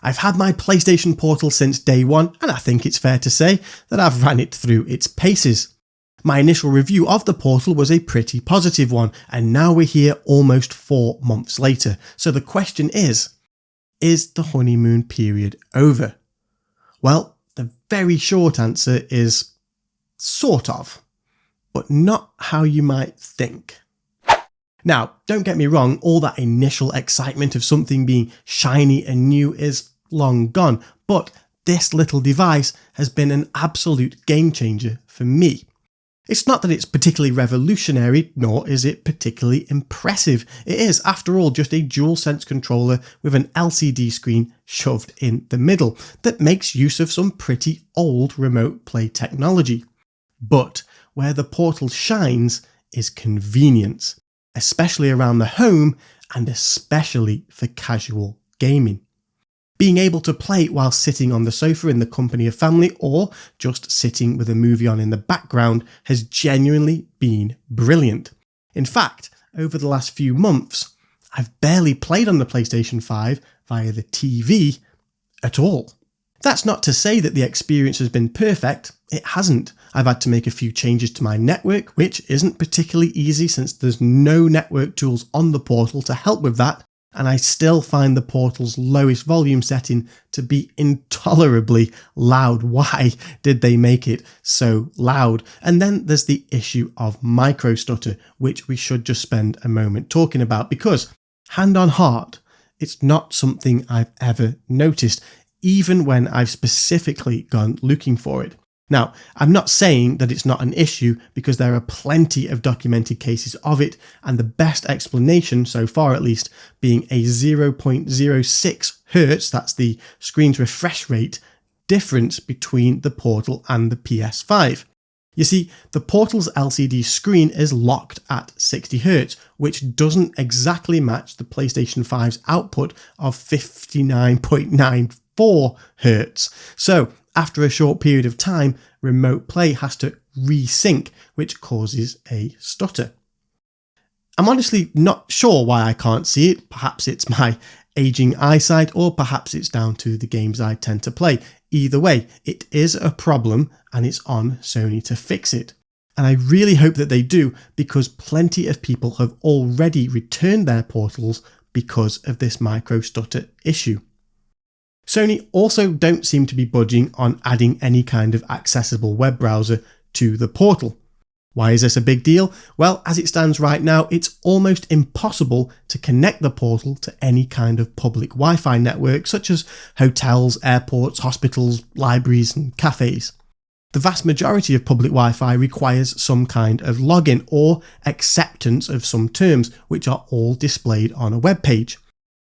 I've had my PlayStation Portal since day one, and I think it's fair to say that I've ran it through its paces. My initial review of the Portal was a pretty positive one, and now we're here almost 4 months later. So the question is the honeymoon period over? Well, the very short answer is sort of, but not how you might think. Now, don't get me wrong, all that initial excitement of something being shiny and new is long gone, but this little device has been an absolute game changer for me. It's not that it's particularly revolutionary, nor is it particularly impressive. It is, after all, just a DualSense controller with an LCD screen shoved in the middle that makes use of some pretty old remote play technology. But where the Portal shines is convenience, especially around the home and especially for casual gaming. Being able to play while sitting on the sofa in the company of family or just sitting with a movie on in the background has genuinely been brilliant. In fact, over the last few months, I've barely played on the PlayStation 5 via the TV at all. That's not to say that the experience has been perfect. It hasn't. I've had to make a few changes to my network, which isn't particularly easy since there's no network tools on the Portal to help with that. And I still find the Portal's lowest volume setting to be intolerably loud. Why did they make it so loud? And then there's the issue of micro stutter, which we should just spend a moment talking about, because hand on heart, it's not something I've ever noticed, even when I've specifically gone looking for it. Now, I'm not saying that it's not an issue, because there are plenty of documented cases of it, and the best explanation, so far at least, being a 0.06 Hz, that's the screen's refresh rate, difference between the Portal and the PS5. You see, the Portal's LCD screen is locked at 60 Hz, which doesn't exactly match the PlayStation 5's output of 59.94 Hz. So, after a short period of time, remote play has to resync, which causes a stutter. I'm honestly not sure why I can't see it. Perhaps it's my aging eyesight, or perhaps it's down to the games I tend to play. Either way, it is a problem and it's on Sony to fix it. And I really hope that they do, because plenty of people have already returned their Portals because of this micro stutter issue. Sony also don't seem to be budging on adding any kind of accessible web browser to the Portal. Why is this a big deal? Well, as it stands right now, it's almost impossible to connect the Portal to any kind of public Wi-Fi network, such as hotels, airports, hospitals, libraries, and cafes. The vast majority of public Wi-Fi requires some kind of login or acceptance of some terms, which are all displayed on a web page.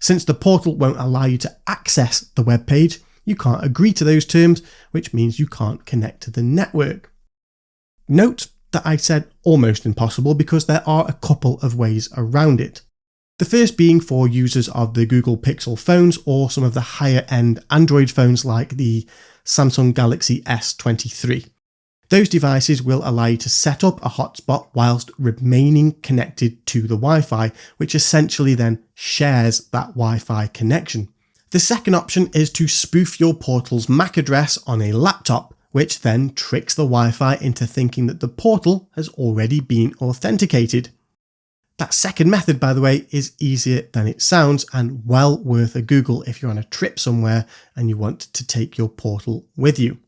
Since the Portal won't allow you to access the web page, you can't agree to those terms, which means you can't connect to the network. Note that I said almost impossible, because there are a couple of ways around it. The first being for users of the Google Pixel phones or some of the higher end Android phones like the Samsung Galaxy S23. Those devices will allow you to set up a hotspot whilst remaining connected to the Wi-Fi, which essentially then shares that Wi-Fi connection. The second option is to spoof your Portal's MAC address on a laptop, which then tricks the Wi-Fi into thinking that the Portal has already been authenticated. That second method, by the way, is easier than it sounds and well worth a Google if you're on a trip somewhere and you want to take your Portal with you.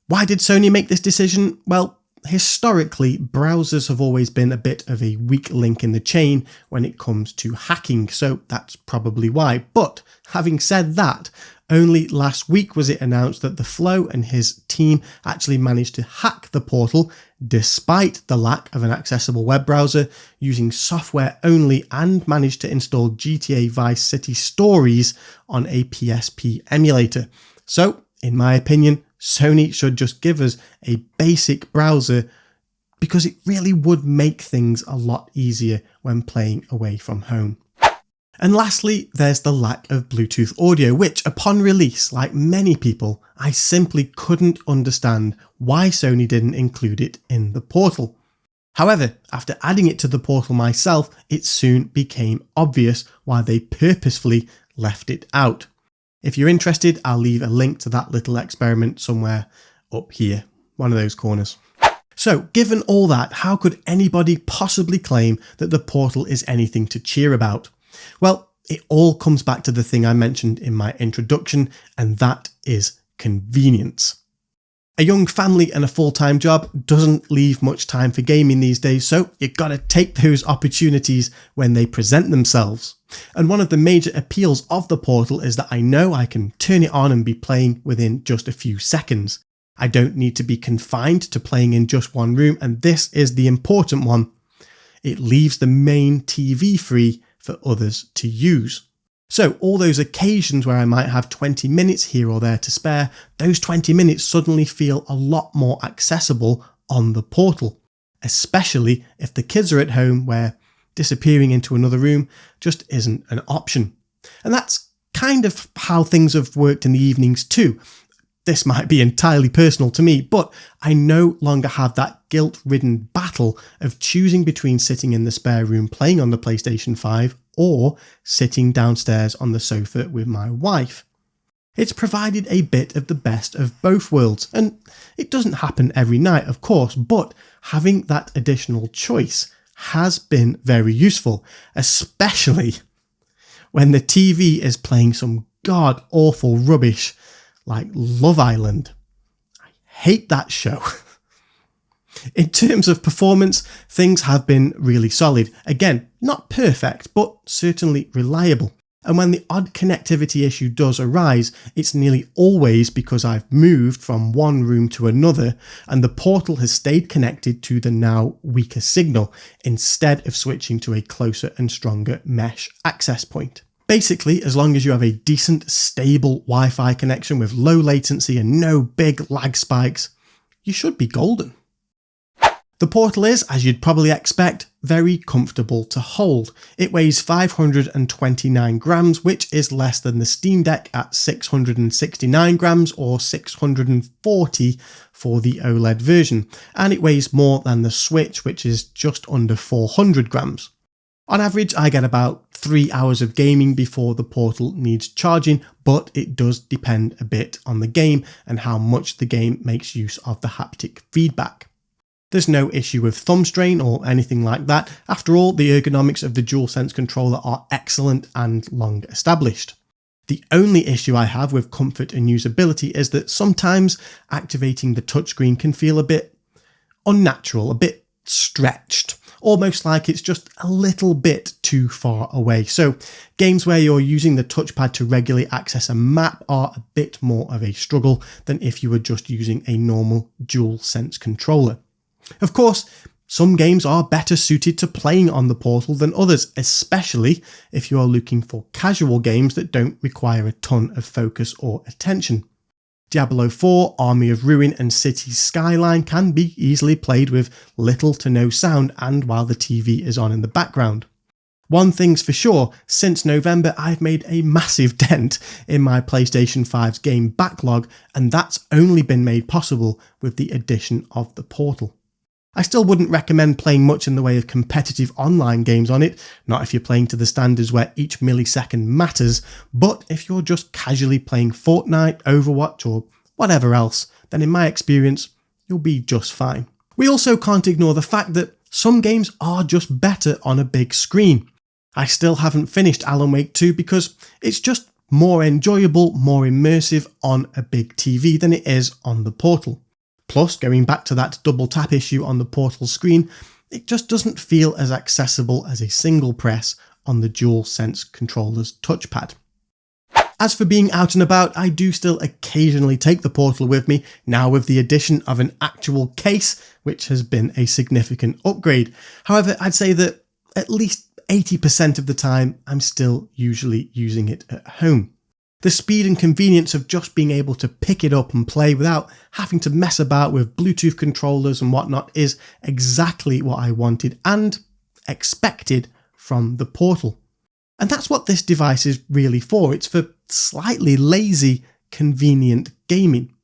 Why did Sony make this decision? Well, historically, browsers have always been a bit of a weak link in the chain when it comes to hacking, so that's probably why. But having said that, only last week was it announced that The Flow and his team actually managed to hack the Portal despite the lack of an accessible web browser, using software only, and managed to install GTA Vice City Stories on a PSP emulator. So, in my opinion, Sony should just give us a basic browser, because it really would make things a lot easier when playing away from home. And lastly, there's the lack of Bluetooth audio, which upon release, like many people, I simply couldn't understand why Sony didn't include it in the Portal. However, after adding it to the Portal myself, it soon became obvious why they purposefully left it out. If you're interested, I'll leave a link to that little experiment somewhere up here, one of those corners. So, given all that, how could anybody possibly claim that the Portal is anything to cheer about? Well, it all comes back to the thing I mentioned in my introduction, and that is convenience. A young family and a full-time job doesn't leave much time for gaming these days, so you've got to take those opportunities when they present themselves. And one of the major appeals of the Portal is that I know I can turn it on and be playing within just a few seconds. I don't need to be confined to playing in just one room, and this is the important one. It leaves the main TV free for others to use. So all those occasions where I might have 20 minutes here or there to spare, those 20 minutes suddenly feel a lot more accessible on the Portal, especially if the kids are at home where disappearing into another room just isn't an option. And that's kind of how things have worked in the evenings too. This might be entirely personal to me, but I no longer have that guilt-ridden battle of choosing between sitting in the spare room playing on the PlayStation 5 or sitting downstairs on the sofa with my wife. It's provided a bit of the best of both worlds, and it doesn't happen every night, of course, but having that additional choice has been very useful, especially when the TV is playing some god-awful rubbish like Love Island. I hate that show. In terms of performance, things have been really solid. Again, not perfect, but certainly reliable. And when the odd connectivity issue does arise, it's nearly always because I've moved from one room to another and the Portal has stayed connected to the now weaker signal instead of switching to a closer and stronger mesh access point. Basically, as long as you have a decent, stable Wi-Fi connection with low latency and no big lag spikes, you should be golden. The Portal is, as you'd probably expect, very comfortable to hold. It weighs 529 grams, which is less than the Steam Deck at 669 grams or 640 for the OLED version, and it weighs more than the Switch, which is just under 400 grams. On average, I get about 3 hours of gaming before the Portal needs charging, but it does depend a bit on the game and how much the game makes use of the haptic feedback. There's no issue with thumb strain or anything like that. After all, the ergonomics of the DualSense controller are excellent and long established. The only issue I have with comfort and usability is that sometimes activating the touchscreen can feel a bit unnatural, a bit stretched, almost like it's just a little bit too far away. So games where you're using the touchpad to regularly access a map are a bit more of a struggle than if you were just using a normal DualSense controller. Of course, some games are better suited to playing on the Portal than others, especially if you are looking for casual games that don't require a ton of focus or attention. Diablo 4, Army of Ruin and Cities Skyline can be easily played with little to no sound and while the TV is on in the background. One thing's for sure, since November I've made a massive dent in my PlayStation 5's game backlog, and that's only been made possible with the addition of the Portal. I still wouldn't recommend playing much in the way of competitive online games on it, not if you're playing to the standards where each millisecond matters, but if you're just casually playing Fortnite, Overwatch or whatever else, then in my experience, you'll be just fine. We also can't ignore the fact that some games are just better on a big screen. I still haven't finished Alan Wake 2 because it's just more enjoyable, more immersive on a big TV than it is on the Portal. Plus, going back to that double tap issue on the Portal screen, it just doesn't feel as accessible as a single press on the DualSense controller's touchpad. As for being out and about, I do still occasionally take the Portal with me, now with the addition of an actual case, which has been a significant upgrade. However, I'd say that at least 80% of the time, I'm still usually using it at home. The speed and convenience of just being able to pick it up and play without having to mess about with Bluetooth controllers and whatnot is exactly what I wanted and expected from the Portal. And that's what this device is really for. It's for slightly lazy, convenient gaming.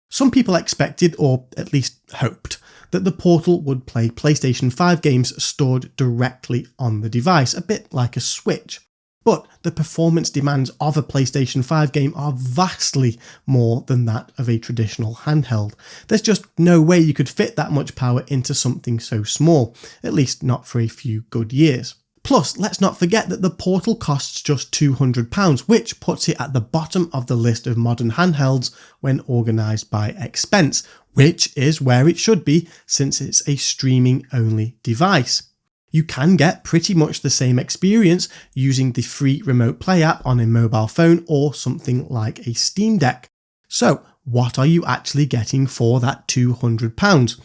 Some people expected, or at least hoped, that the Portal would play PlayStation 5 games stored directly on the device, a bit like a Switch. But the performance demands of a PlayStation 5 game are vastly more than that of a traditional handheld. There's just no way you could fit that much power into something so small, at least not for a few good years. Plus, let's not forget that the Portal costs just £200, which puts it at the bottom of the list of modern handhelds when organised by expense, which is where it should be since it's a streaming-only device. You can get pretty much the same experience using the free Remote Play app on a mobile phone or something like a Steam Deck. So, what are you actually getting for that £200?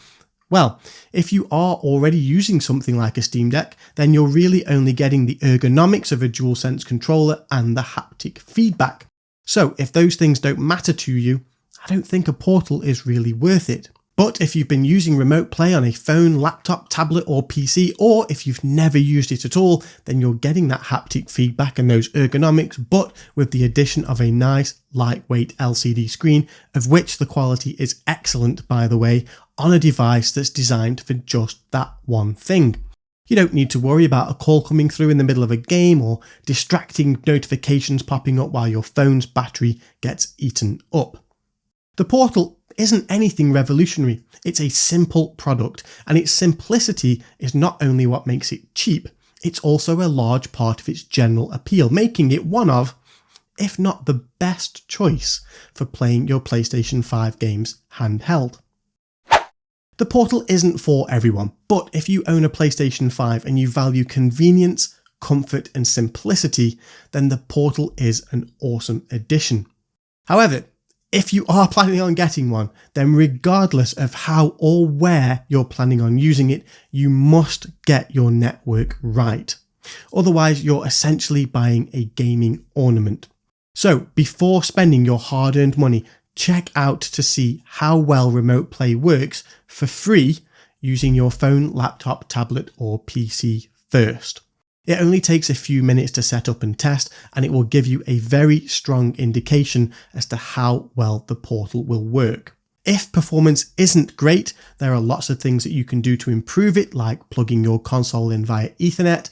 Well, if you are already using something like a Steam Deck, then you're really only getting the ergonomics of a DualSense controller and the haptic feedback. So if those things don't matter to you, I don't think a Portal is really worth it. But if you've been using Remote Play on a phone, laptop, tablet or PC, or if you've never used it at all, then you're getting that haptic feedback and those ergonomics, but with the addition of a nice, lightweight LCD screen, of which the quality is excellent, by the way, on a device that's designed for just that one thing. You don't need to worry about a call coming through in the middle of a game or distracting notifications popping up while your phone's battery gets eaten up. The Portal isn't anything revolutionary. It's a simple product, and its simplicity is not only what makes it cheap, it's also a large part of its general appeal, making it one of, if not the best choice for playing your PlayStation 5 games handheld. The Portal isn't for everyone, but if you own a PlayStation 5 and you value convenience, comfort and simplicity, then the Portal is an awesome addition. However, if you are planning on getting one, then regardless of how or where you're planning on using it, you must get your network right. Otherwise, you're essentially buying a gaming ornament. So before spending your hard-earned money, check out to see how well Remote Play works for free using your phone, laptop, tablet or PC first. It only takes a few minutes to set up and test, and it will give you a very strong indication as to how well the Portal will work. If performance isn't great, there are lots of things that you can do to improve it, like plugging your console in via Ethernet,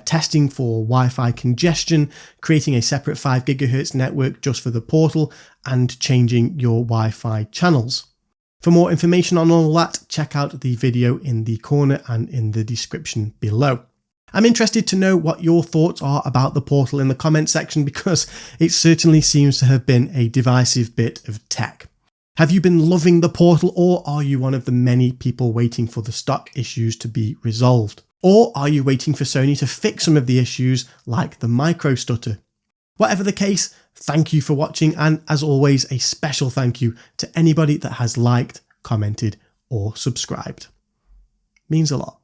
testing for Wi-Fi congestion, creating a separate 5 GHz network just for the Portal, and changing your Wi-Fi channels. For more information on all that, check out the video in the corner and in the description below. I'm interested to know what your thoughts are about the Portal in the comment section, because it certainly seems to have been a divisive bit of tech. Have you been loving the Portal, or are you one of the many people waiting for the stock issues to be resolved? Or are you waiting for Sony to fix some of the issues like the micro stutter? Whatever the case, thank you for watching, and as always, a special thank you to anybody that has liked, commented or subscribed. Means a lot.